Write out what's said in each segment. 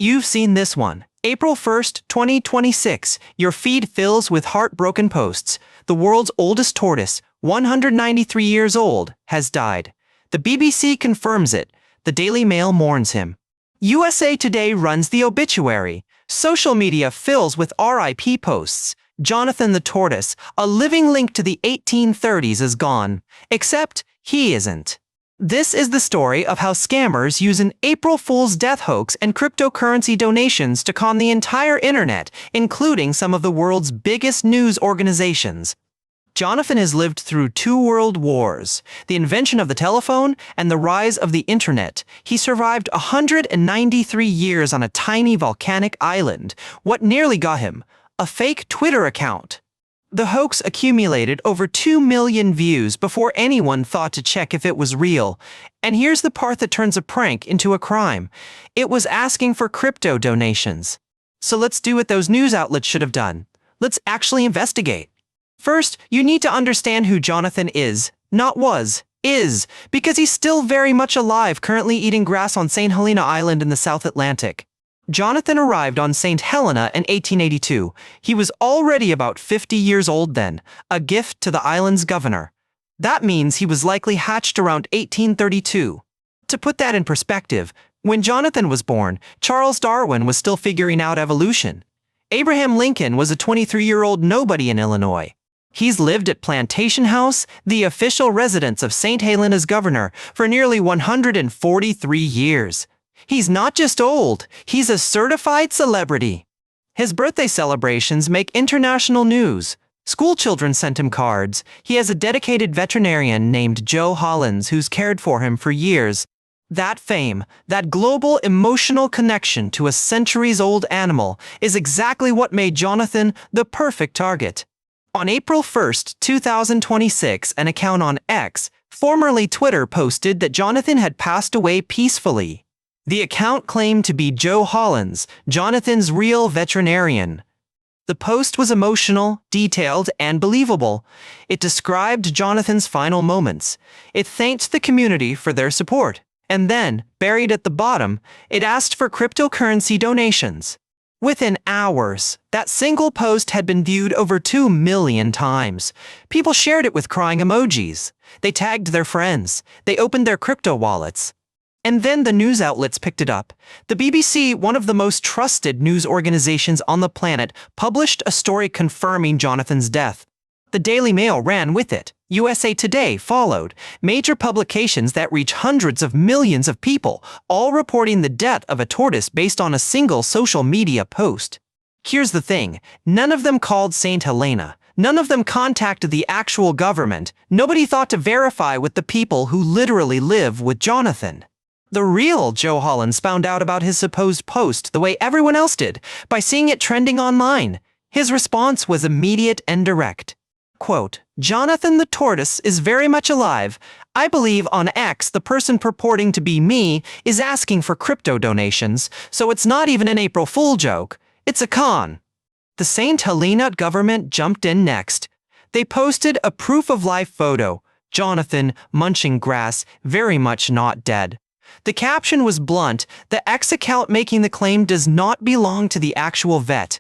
You've seen this one. April 1st, 2026. Your feed fills with heartbroken posts. The world's oldest tortoise, 193 years old, has died. The BBC confirms it. The Daily Mail mourns him. USA Today runs the obituary. Social media fills with RIP posts. Jonathan the tortoise, a living link to the 1830s, is gone. Except he isn't. This is the story of how scammers use an April Fool's death hoax and cryptocurrency donations to con the entire internet, including some of the world's biggest news organizations. Jonathan has lived through 2 world wars, the invention of the telephone, and the rise of the internet. He survived 193 years on a tiny volcanic island. What nearly got him? A fake Twitter account. The hoax accumulated over 2 million views before anyone thought to check if it was real. And here's the part that turns a prank into a crime. It was asking for crypto donations. So let's do what those news outlets should have done. Let's actually investigate. First, you need to understand who Jonathan is, not was, is, because he's still very much alive, currently eating grass on Saint Helena Island in the South Atlantic. Jonathan arrived on Saint Helena in 1882. He was already about 50 years old then, a gift to the island's governor. That means he was likely hatched around 1832. To put that in perspective, when Jonathan was born, Charles Darwin was still figuring out evolution. Abraham Lincoln was a 23-year-old nobody in Illinois. He's lived at Plantation House, the official residence of Saint Helena's governor, for nearly 143 years. He's not just old, he's a certified celebrity. His birthday celebrations make international news. School children sent him cards. He has a dedicated veterinarian named Joe Hollins who's cared for him for years. That fame, that global emotional connection to a centuries-old animal, is exactly what made Jonathan the perfect target. On April 1st, 2026, an account on X, formerly Twitter, posted that Jonathan had passed away peacefully. The account claimed to be Joe Hollins, Jonathan's real veterinarian. The post was emotional, detailed, and believable. It described Jonathan's final moments. It thanked the community for their support. And then, buried at the bottom, it asked for cryptocurrency donations. Within hours, that single post had been viewed over 2 million times. People shared it with crying emojis. They tagged their friends. They opened their crypto wallets. And then the news outlets picked it up. The BBC, one of the most trusted news organizations on the planet, published a story confirming Jonathan's death. The Daily Mail ran with it. USA Today followed. Major publications that reach hundreds of millions of people, all reporting the death of a tortoise based on a single social media post. Here's the thing. None of them called Saint Helena. None of them contacted the actual government. Nobody thought to verify with the people who literally live with Jonathan. The real Joe Hollins found out about his supposed post the way everyone else did, by seeing it trending online. His response was immediate and direct. Quote, "Jonathan the tortoise is very much alive. I believe on X the person purporting to be me is asking for crypto donations, so it's not even an April Fool joke. It's a con." The Saint Helena government jumped in next. They posted a proof-of-life photo. Jonathan, munching grass, very much not dead. The caption was blunt. The X account making the claim does not belong to the actual vet.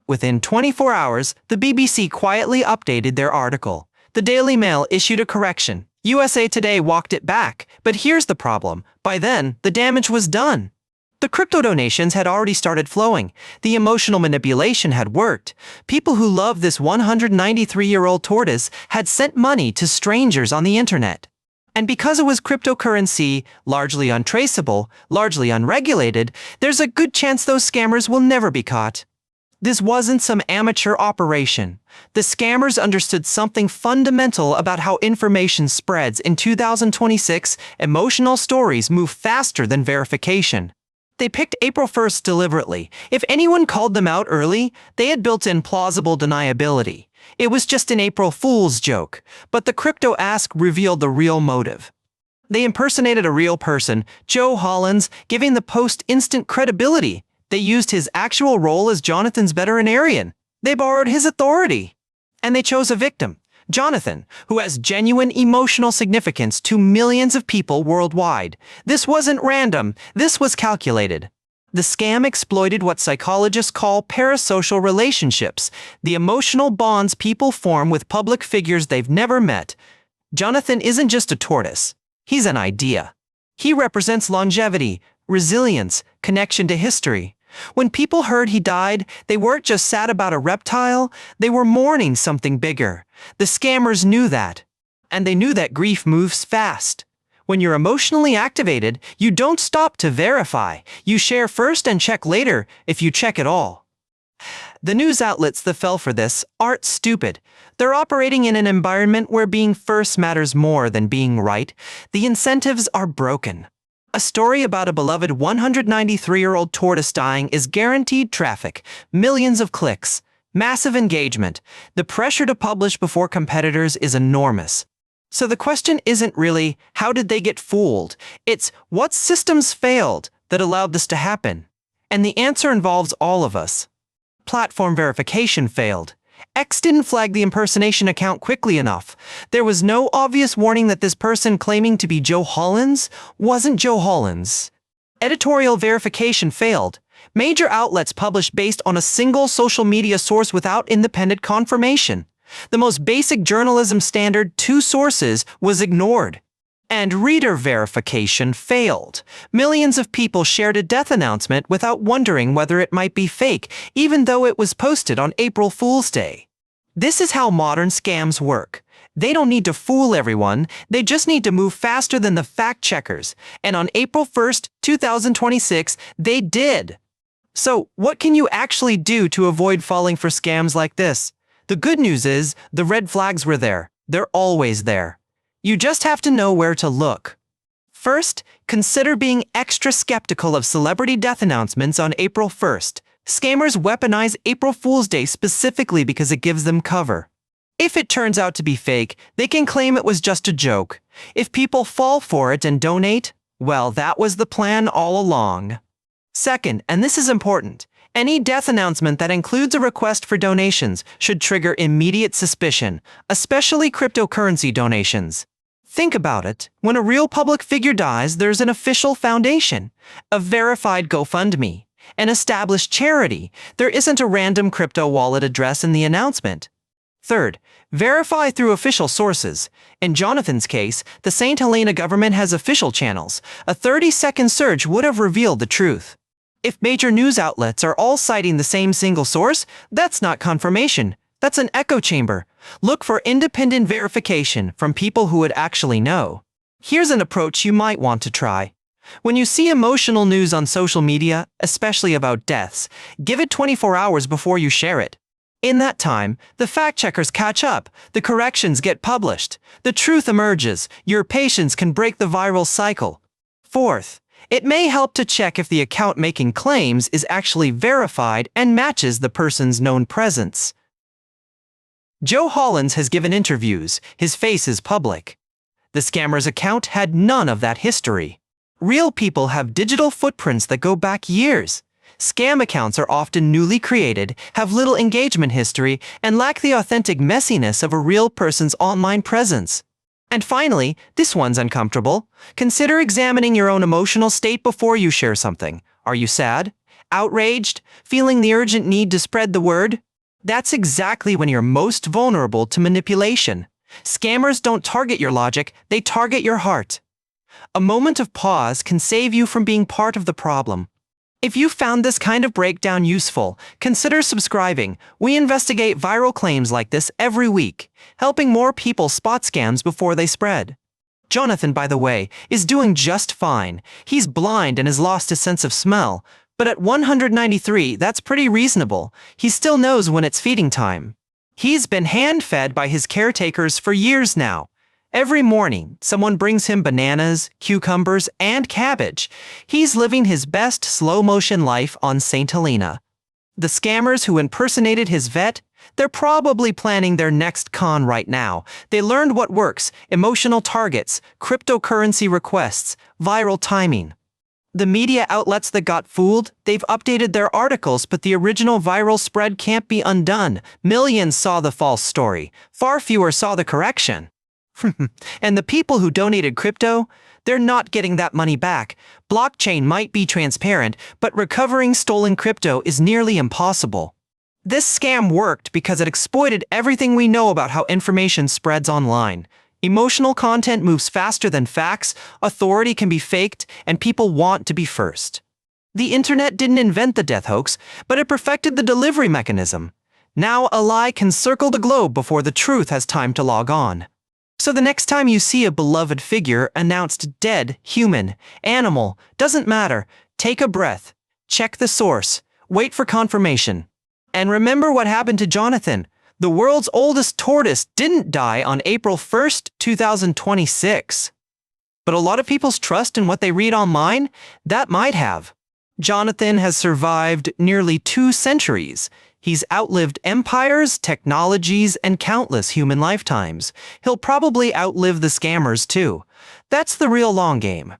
Within 24 hours, the BBC quietly updated their article. The Daily Mail issued a correction. USA Today walked it back. But here's the problem. By then, the damage was done. The crypto donations had already started flowing. The emotional manipulation had worked. People who love this 193-year-old tortoise had sent money to strangers on the internet. And because it was cryptocurrency, largely untraceable, largely unregulated, there's a good chance those scammers will never be caught. This wasn't some amateur operation. The scammers understood something fundamental about how information spreads. In 2026, emotional stories move faster than verification. They picked April 1st deliberately. If anyone called them out early, they had built in plausible deniability. It was just an April Fool's joke, but the crypto ask revealed the real motive. They impersonated a real person, Joe Hollins, giving the post instant credibility. They used his actual role as Jonathan's veterinarian. They borrowed his authority. And they chose a victim, Jonathan, who has genuine emotional significance to millions of people worldwide. This wasn't random. This was calculated. The scam exploited what psychologists call parasocial relationships, the emotional bonds people form with public figures they've never met. Jonathan isn't just a tortoise. He's an idea. He represents longevity, resilience, connection to history. When people heard he died, they weren't just sad about a reptile, they were mourning something bigger. The scammers knew that. And they knew that grief moves fast. When you're emotionally activated, you don't stop to verify. You share first and check later, if you check at all. The news outlets that fell for this aren't stupid. They're operating in an environment where being first matters more than being right. The incentives are broken. A story about a beloved 193-year-old tortoise dying is guaranteed traffic, millions of clicks, massive engagement. The pressure to publish before competitors is enormous. So the question isn't really, how did they get fooled? It's, what systems failed that allowed this to happen? And the answer involves all of us. Platform verification failed. X didn't flag the impersonation account quickly enough. There was no obvious warning that this person claiming to be Joe Hollins wasn't Joe Hollins. Editorial verification failed. Major outlets published based on a single social media source without independent confirmation. The most basic journalism standard, 2 sources, was ignored. And reader verification failed. Millions of people shared a death announcement without wondering whether it might be fake, even though it was posted on April Fool's Day. This is how modern scams work. They don't need to fool everyone, they just need to move faster than the fact checkers. And on April 1st, 2026, they did. So, what can you actually do to avoid falling for scams like this? The good news is, the red flags were there. They're always there. You just have to know where to look. First, consider being extra skeptical of celebrity death announcements on April 1st. Scammers weaponize April Fool's Day specifically because it gives them cover. If it turns out to be fake, they can claim it was just a joke. If people fall for it and donate, well, that was the plan all along. Second, and this is important, any death announcement that includes a request for donations should trigger immediate suspicion, especially cryptocurrency donations. Think about it. When a real public figure dies, there's an official foundation, a verified GoFundMe, an established charity. There isn't a random crypto wallet address in the announcement. Third, verify through official sources. In Jonathan's case, the Saint Helena government has official channels. A 30-second search would have revealed the truth. If major news outlets are all citing the same single source, that's not confirmation. That's an echo chamber. Look for independent verification from people who would actually know. Here's an approach you might want to try. When you see emotional news on social media, especially about deaths, give it 24 hours before you share it. In that time, the fact-checkers catch up, the corrections get published, the truth emerges, your patience can break the viral cycle. Fourth, it may help to check if the account making claims is actually verified and matches the person's known presence. Joe Hollins has given interviews, his face is public. The scammer's account had none of that history. Real people have digital footprints that go back years. Scam accounts are often newly created, have little engagement history, and lack the authentic messiness of a real person's online presence. And finally, this one's uncomfortable. Consider examining your own emotional state before you share something. Are you sad? Outraged? Feeling the urgent need to spread the word? That's exactly when you're most vulnerable to manipulation. Scammers don't target your logic, they target your heart. A moment of pause can save you from being part of the problem. If you found this kind of breakdown useful, consider subscribing. We investigate viral claims like this every week, helping more people spot scams before they spread. Jonathan, by the way, is doing just fine. He's blind and has lost his sense of smell, but at 193, that's pretty reasonable. He still knows when it's feeding time. He's been hand-fed by his caretakers for years now. Every morning, someone brings him bananas, cucumbers, and cabbage. He's living his best slow-motion life on Saint Helena. The scammers who impersonated his vet, they're probably planning their next con right now. They learned what works: emotional targets, cryptocurrency requests, viral timing. The media outlets that got fooled, they've updated their articles, but the original viral spread can't be undone. Millions saw the false story. Far fewer saw the correction. And the people who donated crypto, they're not getting that money back. Blockchain might be transparent, but recovering stolen crypto is nearly impossible. This scam worked because it exploited everything we know about how information spreads online. Emotional content moves faster than facts, authority can be faked, and people want to be first. The internet didn't invent the death hoax, but it perfected the delivery mechanism. Now a lie can circle the globe before the truth has time to log on. So the next time you see a beloved figure announced dead, human, animal, doesn't matter, take a breath, check the source, wait for confirmation. And remember what happened to Jonathan. The world's oldest tortoise didn't die on April 1st, 2026. But a lot of people's trust in what they read online, that might have. Jonathan has survived nearly 2 centuries. He's outlived empires, technologies, and countless human lifetimes. He'll probably outlive the scammers too. That's the real long game.